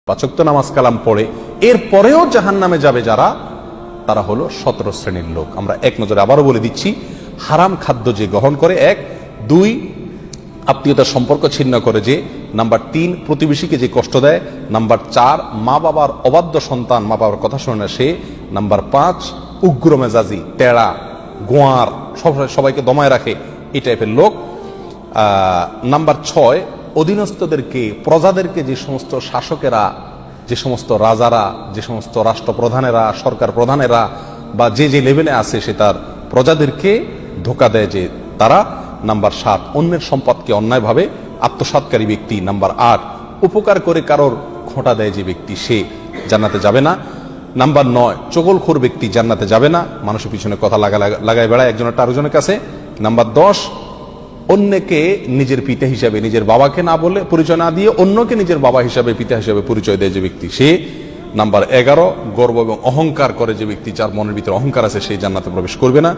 পাঁচ ওয়াক্ত নামাজ কালাম পড়ে এরপরেও জাহান্নামে যাবে যারা, তারা হলো 17 শ্রেণীর লোক। আমরা এক নজরে আবারও বলে দিচ্ছি, হারাম খাদ্য যে গ্রহণ করে, 1, 2 আত্মীয়তার সম্পর্ক ছিন্ন করে যে, নাম্বার 3 প্রতিবেশীকে যে কষ্ট দেয়, নাম্বার 4 মা বাবার অবাধ্য সন্তান, মা বাবার কথা শোনে না সে, নাম্বার 5 উগ্র মেজাজি, তেড়া, গোয়ার, সবাইকে দমায় রাখে, এই টাইপের লোক। নাম্বার 6 অধীনস্থদেরকে, প্রজাদেরকে, যে সমস্ত শাসকেরা, যে সমস্ত রাজারা, যে সমস্ত রাষ্ট্রপ্রধানেরা, সরকার প্রধানেরা বা যে যে লেভেলে আছে সে তার প্রজাদেরকে ধোঁকা দেয় যে তারা। নাম্বার 7 অন্যের সম্পদকে অন্যায়ভাবে আত্মসাৎকারী ব্যক্তি। নাম্বার 8 উপকার করে কারোর খোঁটা দেয় যে ব্যক্তি, সে জান্নাতে যাবে না। নাম্বার 9 চগলখোর ব্যক্তি জান্নাতে যাবে না, মানুষের পিছনে কথা লাগায় বেড়ায় একজনের আরেকজনের কাছে। নাম্বার 10 অন্যকে নিজের পিতা হিসাবে, নিজের বাবাকে না বলে পরিচয় না দিয়ে অন্যকে নিজের বাবা হিসাবে, পিতা হিসাবে পরিচয় দেয় যে ব্যক্তি, সে। নাম্বার 11 গর্ব এবং অহংকার করে যে ব্যক্তি, যার মনের ভিতরে অহংকার আছে, সেই জান্নাতে প্রবেশ করবে না।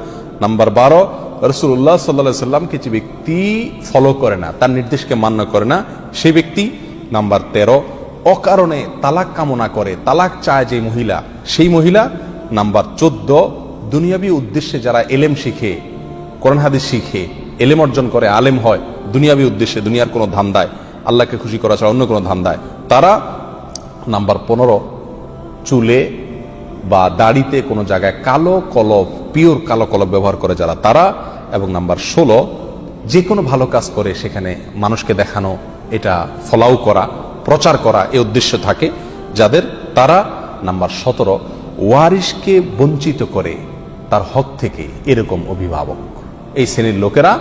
নাম্বার 12 রাসূলুল্লাহ সাল্লাল্লাহু আলাইহি সাল্লামকে যে ব্যক্তি ফলো করে না, তার নির্দেশকে মান্য করে না, সেই ব্যক্তি। নাম্বার 13 অকারণে তালাক কামনা করে, তালাক চায় যে মহিলা, সেই মহিলা। নাম্বার 14 দুনিয়াবী উদ্দেশ্যে যারা এলেম শিখে, কোরআন হাদিস শিখে, এলেম অর্জন করে, আলেম হয় দুনিয়াবী উদ্দেশ্যে, দুনিয়ার কোনো ধান্দায়, আল্লাহকে খুশি করা ছাড়া অন্য কোনো ধান্দায়, তারা। নাম্বার 15 চুলে বা দাড়িতে কোনো জায়গায় কালো কলব, পিওর কালো কলব ব্যবহার করে যারা, তারা। এবং নাম্বার 16 যে কোনো ভালো কাজ করে সেখানে মানুষকে দেখানো, এটা ফলাও করা, প্রচার করা, এই উদ্দেশ্য থাকে যাদের, তারা। নাম্বার 17 ওয়ারিশকে বঞ্চিত করে তার হক থেকে, এরকম অভিভাবক। এই শ্রেণীর লোকেরা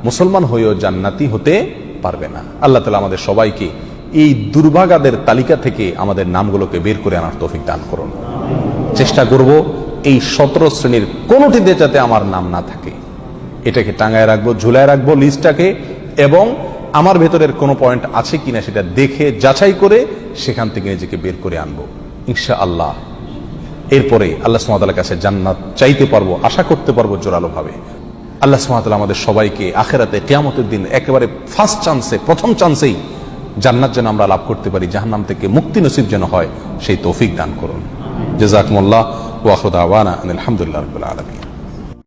মুসলমান হয়েও জান্নাতি হতে পারবে না। আল্লাহ তাআলা আমাদের সবাইকে এই দুর্ভাগাদের তালিকা থেকে আমাদের নামগুলোকে বের করে আনার তৌফিক দান করুন। চেষ্টা করব এই 17 শ্রেণীর কোনোটিতে যাতে আমার নাম না থাকে, এটাকে টাঙায় রাখবো, ঝুলায় রাখবো লিস্টটাকে, এবং আমার ভেতরের কোনো পয়েন্ট আছে কিনা সেটা দেখে যাচাই করে সেখান থেকে নিজেকে বের করে আনবো ইনশাআল্লাহ। এরপরে আল্লাহ সুবহানাহু ওয়া তাআলার কাছে জান্নাত চাইতে পারবো, আশা করতে পারবো জোরালোভাবে। আল্লাহ সুবহানাহু ওয়া তাআলা আমাদের সবাইকে আখিরাতে কিয়ামতের দিন একেবারে ফার্স্ট চান্সে, প্রথম চান্সেই জান্নাত যেন আমরা লাভ করতে পারি, জাহান্নাম থেকে মুক্তি নসিব যেন হয়, সেই তৌফিক দান করুন। জাযাকুমুল্লাহ ওয়া আখিরু দাওয়ানা আলহামদুলিল্লাহি রাব্বিল আলামিন।